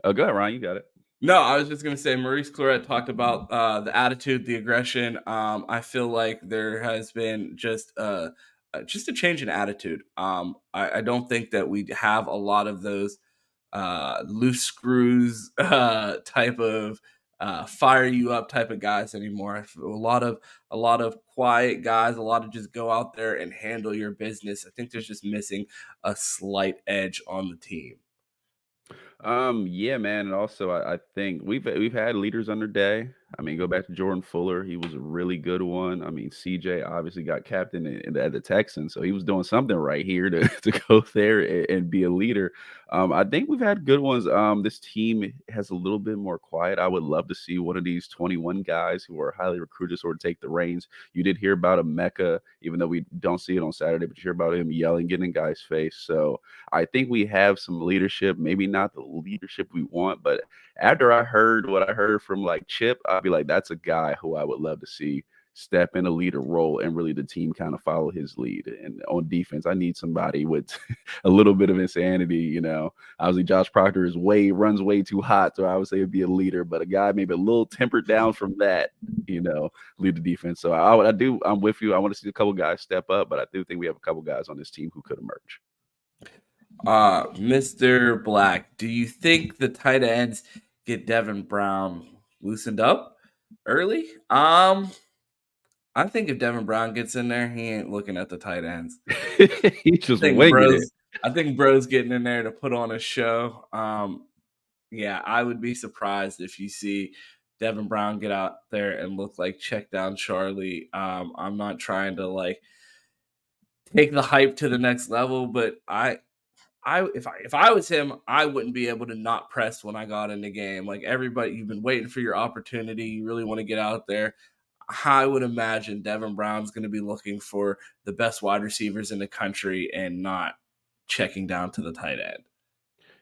Go ahead, Ryan. You got it. No, I was just going to say Maurice Claret talked about the attitude, the aggression. I feel like there has been just a change in attitude. I don't think that we have a lot of those loose screws type of fire you up type of guys anymore. I feel a lot of quiet guys, a lot of just go out there and handle your business. I think there's just missing a slight edge on the team. Yeah, man, and also I think we've had leaders under Day. I mean, go back to Jordan Fuller. He was a really good one. I mean, CJ obviously got captain at the Texans, so he was doing something right here to, to go there and be a leader. I think we've had good ones. This team has a little bit more quiet. I would love to see one of these 21 guys who are highly recruited sort of take the reins. You did hear about a Mecca, even though we don't see it on Saturday, but you hear about him yelling, getting in guys' face. So I think we have some leadership, maybe not the leadership we want, but after I heard what I heard from like Chip, I'd be like, that's a guy who I would love to see step in a leader role and really the team kind of follow his lead. And on defense, I need somebody with a little bit of insanity. Obviously Josh Proctor runs way too hot, so I would say it'd be a leader, but a guy maybe a little tempered down from that, lead the defense. So I'm with you. I want to see a couple guys step up, but I do think we have a couple guys on this team who could emerge. Mr. Black, do you think the tight ends get Devin Brown loosened up early? I think if Devin Brown gets in there, he ain't looking at the tight ends. He's just winging it. I think Bro's getting in there to put on a show. Yeah, I would be surprised if you see Devin Brown get out there and look like check down Charlie. I'm not trying to like take the hype to the next level, but if I was him, I wouldn't be able to not press when I got in the game. Like everybody, you've been waiting for your opportunity. You really want to get out there. I would imagine Devin Brown's going to be looking for the best wide receivers in the country and not checking down to the tight end.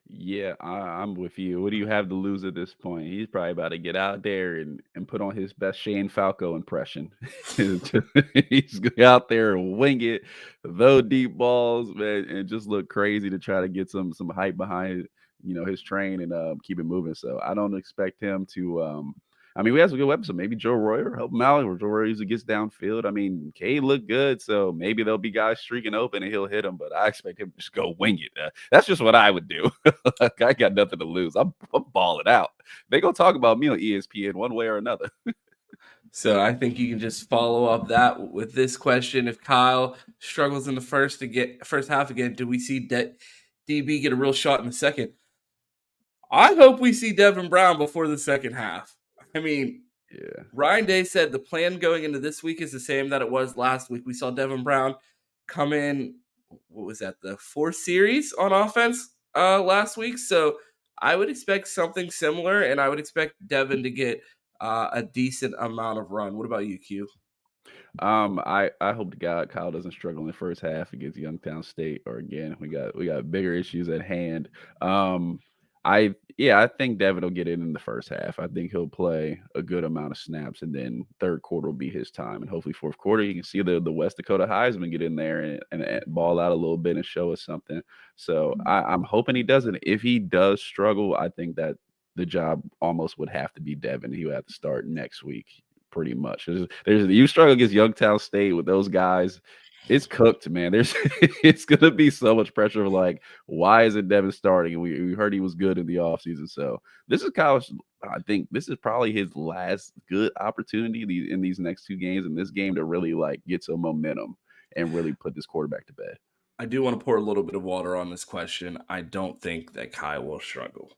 Yeah, I'm with you. What do you have to lose at this point? He's probably about to get out there and put on his best Shane Falco impression. He's out there and wing it, throw deep balls, man, and just look crazy to try to get some hype behind his train and keep it moving. So I don't expect him to. I mean, we have some good weapons. So maybe Joe Royer help him out, or Joe Royer usually gets downfield. I mean, Cade looked good, so maybe there'll be guys streaking open and he'll hit them. But I expect him to just go wing it. That's just what I would do. I got nothing to lose. I'm balling out. They gonna talk about me on ESPN one way or another. So I think you can just follow up that with this question: if Kyle struggles in the first half again, do we see DB get a real shot in the second? I hope we see Devin Brown before the second half. I mean, Yeah. Ryan Day said the plan going into this week is the same that it was last week. We saw Devin Brown come in, what was that, the fourth series on offense last week. So I would expect something similar, and I would expect Devin to get a decent amount of run. What about you, Q? I hope to God Kyle doesn't struggle in the first half against Youngstown State, or again we got bigger issues at hand. Um, I think Devin will get in the first half. I think he'll play a good amount of snaps, and then third quarter will be his time, and hopefully fourth quarter you can see the West Dakota Heisman get in there and ball out a little bit and show us something. So I'm hoping he doesn't. If he does struggle, I think that the job almost would have to be Devin. He would have to start next week pretty much. There's you struggle against Youngstown State with those guys. It's cooked, man. There's it's gonna be so much pressure of like, why isn't Devin starting? And we heard he was good in the offseason. So this is college. I think this is probably his last good opportunity in these next two games in this game to really like get some momentum and really put this quarterback to bed. I do want to pour a little bit of water on this question. I don't think that Kai will struggle.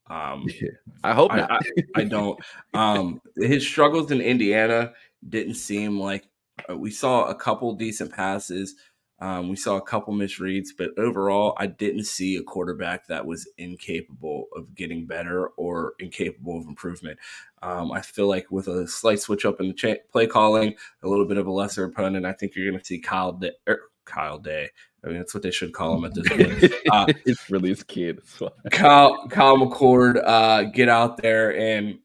Yeah. I hope not. I don't. His struggles in Indiana didn't seem like we saw a couple decent passes. We saw a couple misreads, but overall, I didn't see a quarterback that was incapable of getting better or incapable of improvement. I feel like with a slight switch up in the play calling, a little bit of a lesser opponent, I think you're going to see Kyle Day. I mean, that's what they should call him at this point. It's really his kid. Kyle McCord get out there and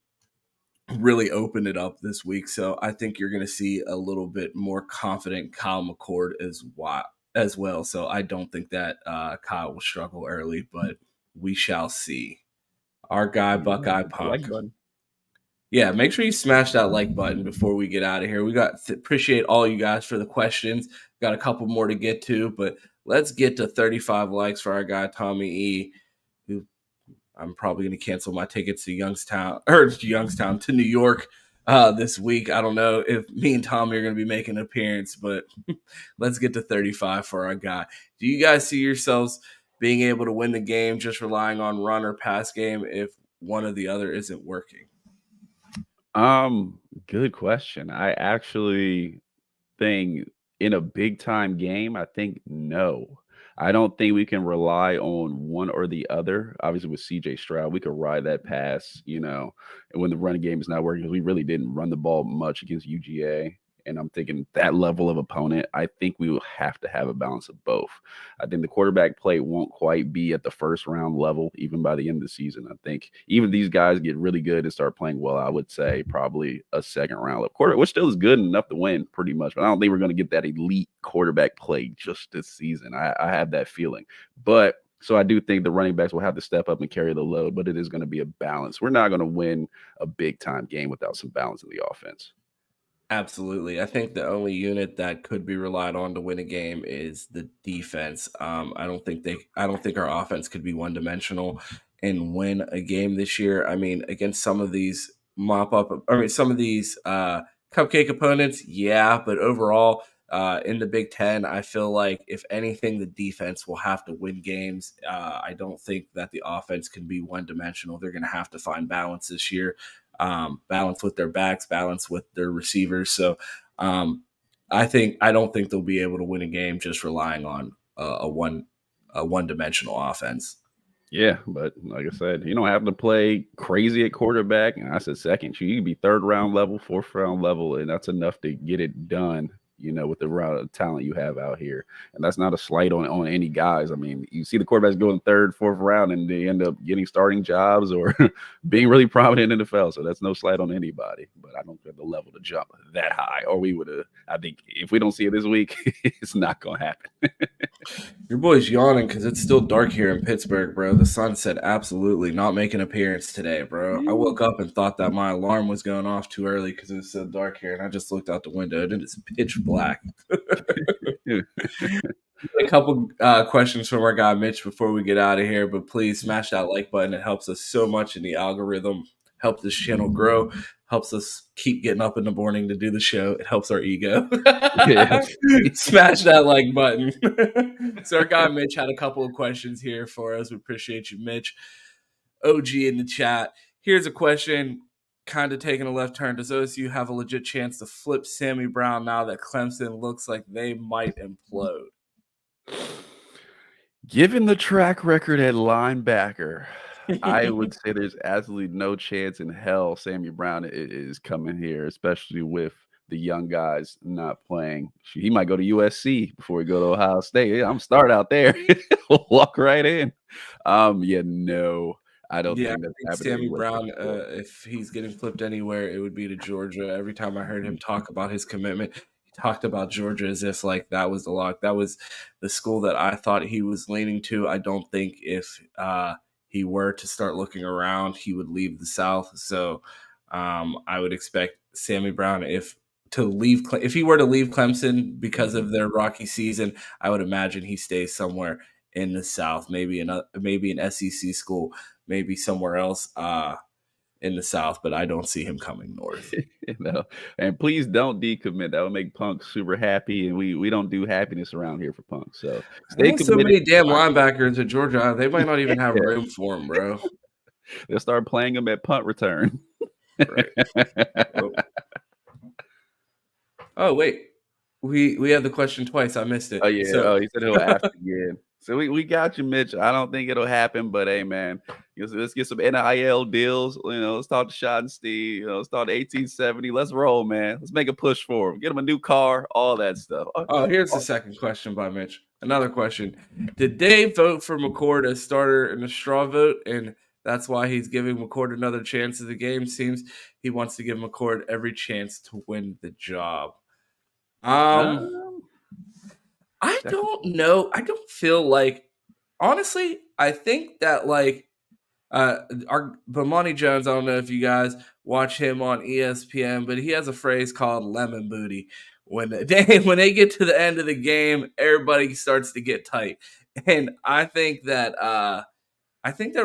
really open it up this week. So I think you're going to see a little bit more confident Kyle McCord as well. So I don't think that Kyle will struggle early, but we shall see. Our guy, Buckeye Punk. Yeah, make sure you smash that like button before we get out of here. We appreciate all you guys for the questions. Got a couple more to get to, but let's get to 35 likes for our guy Tommy E, who I'm probably going to cancel my tickets to to New York this week. I don't know if me and Tommy are going to be making an appearance, but let's get to 35 for our guy. Do you guys see yourselves being able to win the game just relying on run or pass game if one or the other isn't working? Good question. I actually think in a big time game, I think no. I don't think we can rely on one or the other. Obviously, with CJ Stroud, we could ride that pass, and when the running game is not working, because we really didn't run the ball much against UGA. And I'm thinking that level of opponent, I think we will have to have a balance of both. I think the quarterback play won't quite be at the first round level, even by the end of the season. I think even these guys get really good and start playing well, I would say probably a second round level quarterback, which still is good enough to win pretty much. But I don't think we're going to get that elite quarterback play just this season. I have that feeling. But so I do think the running backs will have to step up and carry the load, but it is going to be a balance. We're not going to win a big time game without some balance in the offense. Absolutely. I think the only unit that could be relied on to win a game is the defense. I don't think our offense could be one dimensional and win a game this year. I mean, against some of these some of these cupcake opponents, yeah, but overall, in the Big Ten, I feel like if anything, the defense will have to win games. I don't think that the offense can be one dimensional. They're going to have to find balance this year, balance with their backs, balance with their receivers. So um, I don't think they'll be able to win a game just relying on a one dimensional offense. Yeah, but like I said, you don't have to play crazy at quarterback. And I said second. You can be third round level, fourth round level, and that's enough to get it done, with the round of talent you have out here. And that's not a slight on any guys. I mean, you see the quarterbacks go in third, fourth round, and they end up getting starting jobs or being really prominent in the NFL. So that's no slight on anybody. But I don't have the level to jump that high. Or we would have, I think, if we don't see it this week, it's not going to happen. Your boy's yawning because it's still dark here in Pittsburgh, bro. The sun said absolutely not make an appearance today, bro. I woke up and thought that my alarm was going off too early because it was so dark here, and I just looked out the window and it's pitch black. A couple questions from our guy Mitch before we get out of here, but please smash that like button. It helps us so much in the algorithm, helps this channel grow, helps us keep getting up in the morning to do the show. It helps our ego. Yeah. Smash that like button. So our guy Mitch had a couple of questions here for us. We appreciate you, Mitch. OG in the chat. Here's a question, kind of taking a left turn. Does OSU have a legit chance to flip Sammy Brown now that Clemson looks like they might implode? Given the track record at linebacker, I would say there's absolutely no chance in hell Sammy Brown is coming here, especially with the young guys not playing. He might go to USC before he go to Ohio State. Yeah, I'm start out there, walk right in. Yeah, no, I don't Yeah, think I that's think happening Sammy anywhere. Brown, if he's getting flipped anywhere, it would be to Georgia. Every time I heard him talk about his commitment, he talked about Georgia as if like that was the lock. That was the school that I thought he was leaning to. I don't think if he were to start looking around, he would leave the South. So I would expect Sammy Brown if he were to leave Clemson because of their rocky season, I would imagine he stays somewhere in the South, maybe an SEC school, maybe somewhere else in the South, but I don't see him coming north. And please don't decommit. That would make Punk super happy, and we don't do happiness around here for Punk. So stay So committed. many damn linebackers at Georgia, they might not even have Yeah, room for him, bro. they'll start playing him at punt return. Right. Oh, oh wait. We had the question twice. I missed Oh it. yeah. So Oh, he said he'll ask again. So we got you, Mitch. I don't think it'll happen, but hey, man, let's get some NIL deals. Let's talk to Shot and Steve. Let's talk to 1870. Let's roll, man. Let's make a push for him. Get him a new car, all that stuff. here's the second question by Mitch. Another question. Did Dave vote for McCord as starter in a straw vote? And that's why he's giving McCord another chance at the game. Seems he wants to give McCord every chance to win the job. Um, I that's don't know. I don't feel like honestly, I think that like our Bomani Jones, I don't know if you guys watch him on ESPN, but he has a phrase called lemon booty. When they get to the end of the game, everybody starts to get tight. And I think that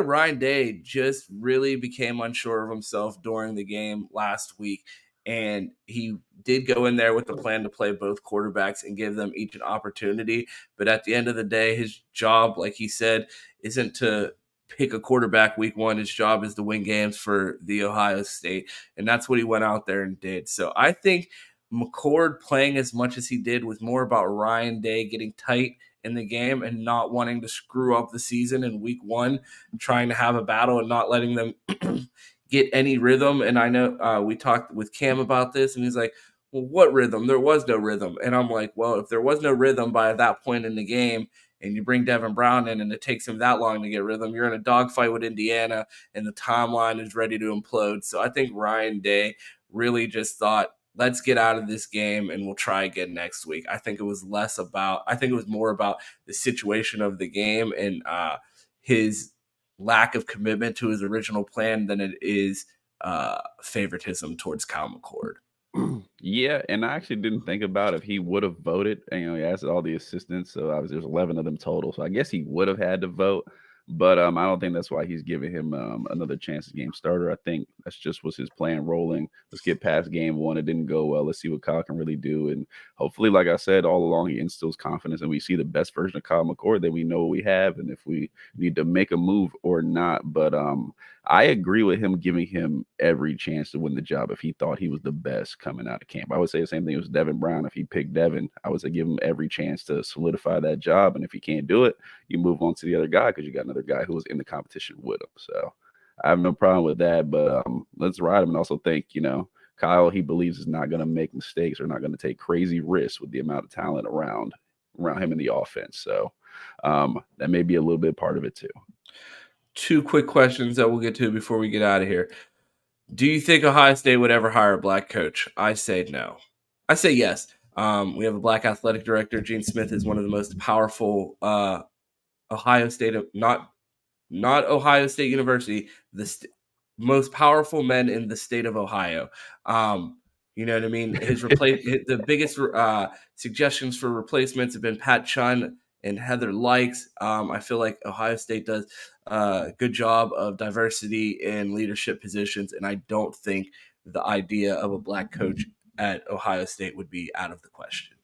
Ryan Day just really became unsure of himself during the game last week. And he did go in there with the plan to play both quarterbacks and give them each an opportunity. But at the end of the day, his job, like he said, isn't to pick a quarterback week one. His job is to win games for the Ohio State, and that's what he went out there and did. So I think McCord playing as much as he did was more about Ryan Day getting tight in the game and not wanting to screw up the season in week one, trying to have a battle and not letting them get any rhythm. And I know we talked with Cam about this, and he's like, well, what rhythm? There was no rhythm. And I'm like, well, if there was no rhythm by that point in the game, and you bring Devin Brown in and it takes him that long to get rhythm, you're in a dogfight with Indiana and the timeline is ready to implode. So I think Ryan Day really just thought, let's get out of this game and we'll try again next week. I think it was more about the situation of the game and his lack of commitment to his original plan than it is favoritism towards Kyle McCord. Yeah, and I actually didn't think about if he would have voted. And, he asked all the assistants, so obviously there's 11 of them total. So I guess he would have had to vote, but I don't think that's why he's giving him another chance as game starter. I think that's just was his plan rolling. Let's get past game one. It didn't go well. Let's see what Kyle can really do, and hopefully, like I said all along, he instills confidence, and we see the best version of Kyle McCord that we know what we have, and if we need to make a move or not. But I agree with him giving him every chance to win the job if he thought he was the best coming out of camp. I would say the same thing with Devin Brown. If he picked Devin, I would say give him every chance to solidify that job. And if he can't do it, you move on to the other guy because you got another guy who was in the competition with him. So I have no problem with that. But let's ride him and also think, Kyle, he believes is not going to make mistakes or not going to take crazy risks with the amount of talent around him in the offense. So that may be a little bit part of it too. 2 quick questions that we'll get to before we get out of here. Do you think Ohio State would ever hire a black coach? I say no. I say yes. We have a black athletic director. Gene Smith is one of the most powerful Ohio State, not Ohio State University, most powerful men in the state of Ohio. You know what I mean? The biggest suggestions for replacements have been Pat Chun and Heather Likes. I feel like Ohio State does a good job of diversity in leadership positions, and I don't think the idea of a black coach at Ohio State would be out of the question.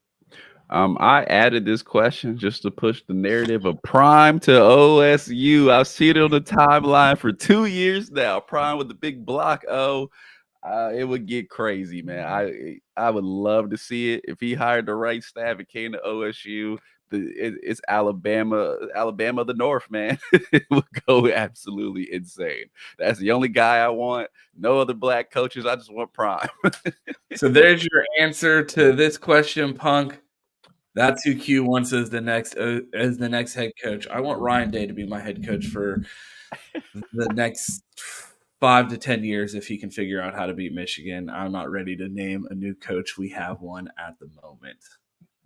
I added this question just to push the narrative of Prime to OSU. I've seen it on the timeline for 2 years now. Prime with the big block O. It would get crazy, man. I would love to see it if he hired the right staff. It came to OSU. It's Alabama of the North, man. It would go absolutely insane. That's the only guy I want. No other black coaches. I just want Prime. So there's your answer to this question, Punk. That's who Q wants as the next head coach. I want Ryan Day to be my head coach for the next 5 to 10 years if he can figure out how to beat Michigan. I'm not ready to name a new coach. We have one at the moment.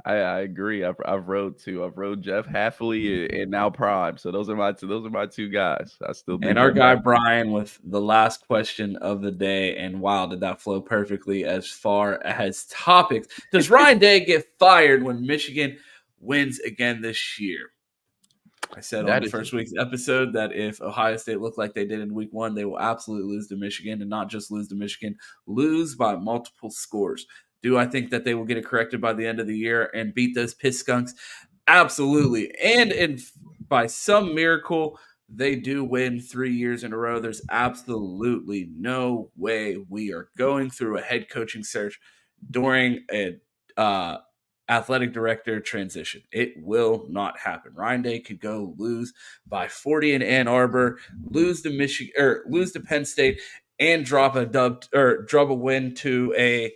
I agree. I've rode two. I've rode Jeff Hafley and now Prime. So those are my two guys. I still think. And our guy Brian with the last question of the day. And wow, did that flow perfectly as far as topics. Does Ryan Day get fired when Michigan wins again this year? I said on the first week's episode that if Ohio State looked like they did in week one, they will absolutely lose to Michigan, and not just lose to Michigan, lose by multiple scores. Do I think that they will get it corrected by the end of the year and beat those piss skunks? Absolutely. And by some miracle, they do win 3 years in a row. There's absolutely no way we are going through a head coaching search during a athletic director transition. It will not happen. Ryan Day could go lose by 40 in Ann Arbor, lose to Michigan or lose to Penn State, and drop a win to a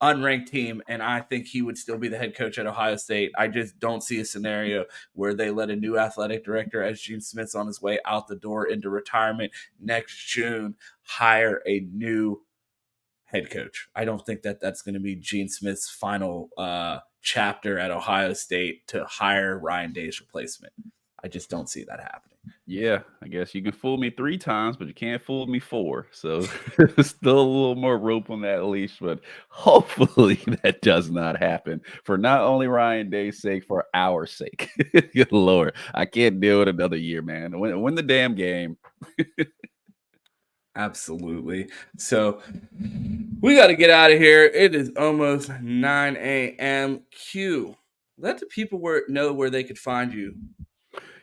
unranked team, and I think he would still be the head coach at Ohio State. I just don't see a scenario where they let a new athletic director, as Gene Smith's on his way out the door into retirement next June, hire a new head coach. I don't think that that's going to be Gene Smith's final chapter at Ohio State to hire Ryan Day's replacement. I just don't see that happening. Yeah, I guess you can fool me 3 times, but you can't fool me 4. So still a little more rope on that leash, but hopefully that does not happen for not only Ryan Day's sake, for our sake. Good Lord, I can't deal with another year, man. Win the damn game. Absolutely. So we got to get out of here. It is almost 9 a.m. Q. Let the people know where they could find you.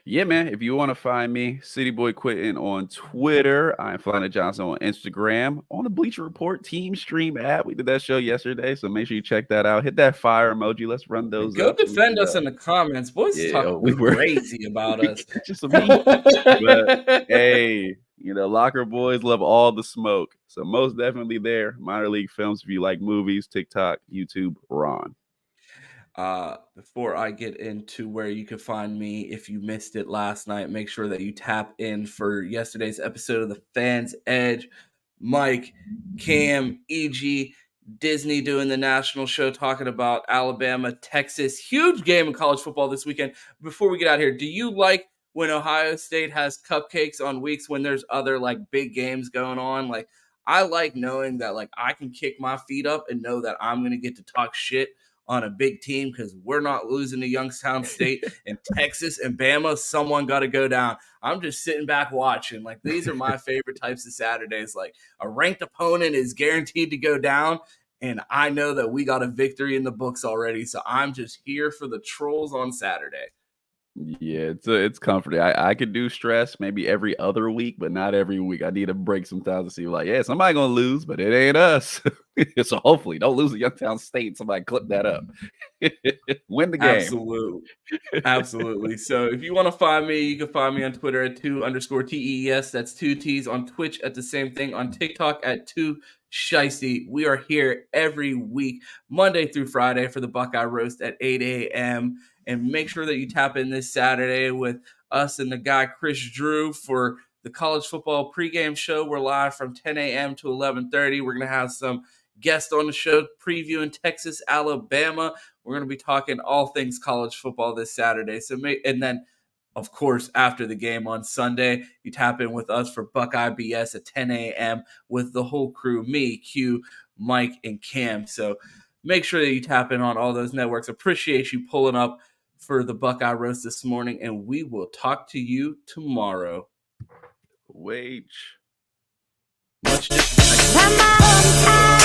Yeah, man. If you want to find me, City Boy Quitting on Twitter. I'm Flying Johnson on Instagram. On the Bleacher Report Team Stream app. We did that show yesterday, so make sure you check that out. Hit that fire emoji. Let's run those Go up so we defend can us in the comments. Boys yeah, talk we were crazy about we us. catching some heat. But hey, locker boys love all the smoke. So most definitely there. Minor league films if you like movies, TikTok, YouTube, Ron. Before I get into where you can find me, if you missed it last night, make sure that you tap in for yesterday's episode of The Fans Edge. Mike, Cam, EG, Disney doing the national show talking about Alabama, Texas. Huge game in college football this weekend. Before we get out here, do you like when Ohio State has cupcakes on weeks when there's other like big games going on? Like, I like knowing that like I can kick my feet up and know that I'm going to get to talk shit on a big team because we're not losing to Youngstown State and Texas and Bama. Someone got to go down. I'm just sitting back watching. Like, these are my favorite types of Saturdays. Like, a ranked opponent is guaranteed to go down, and I know that we got a victory in the books already. So I'm just here for the trolls on Saturday. Yeah, it's comforting. I could do stress maybe every other week, but not every week. I need a break sometimes to see like, yeah, somebody gonna lose, but it ain't us. So hopefully, don't lose to Youngstown State. Somebody clip that up. Win the game. Absolutely. Absolutely. So if you want to find me, you can find me on Twitter at 2_TES. That's 2 T's. On Twitch at the same thing. On TikTok at 2Shiesty. We are here every week, Monday through Friday, for the Buckeye Roast at 8 a.m. And make sure that you tap in this Saturday with us and the guy Chris Drew for the college football pregame show. We're live from 10 a.m. to 11:30. We're going to have some guests on the show previewing Texas, Alabama. We're going to be talking all things college football this Saturday. And then, of course, after the game on Sunday, you tap in with us for Buckeye BS at 10 a.m. with the whole crew, me, Q, Mike, and Cam. So make sure that you tap in on all those networks. Appreciate you pulling up for the Buckeye Roast this morning, and we will talk to you tomorrow. Wait. Much disrespect.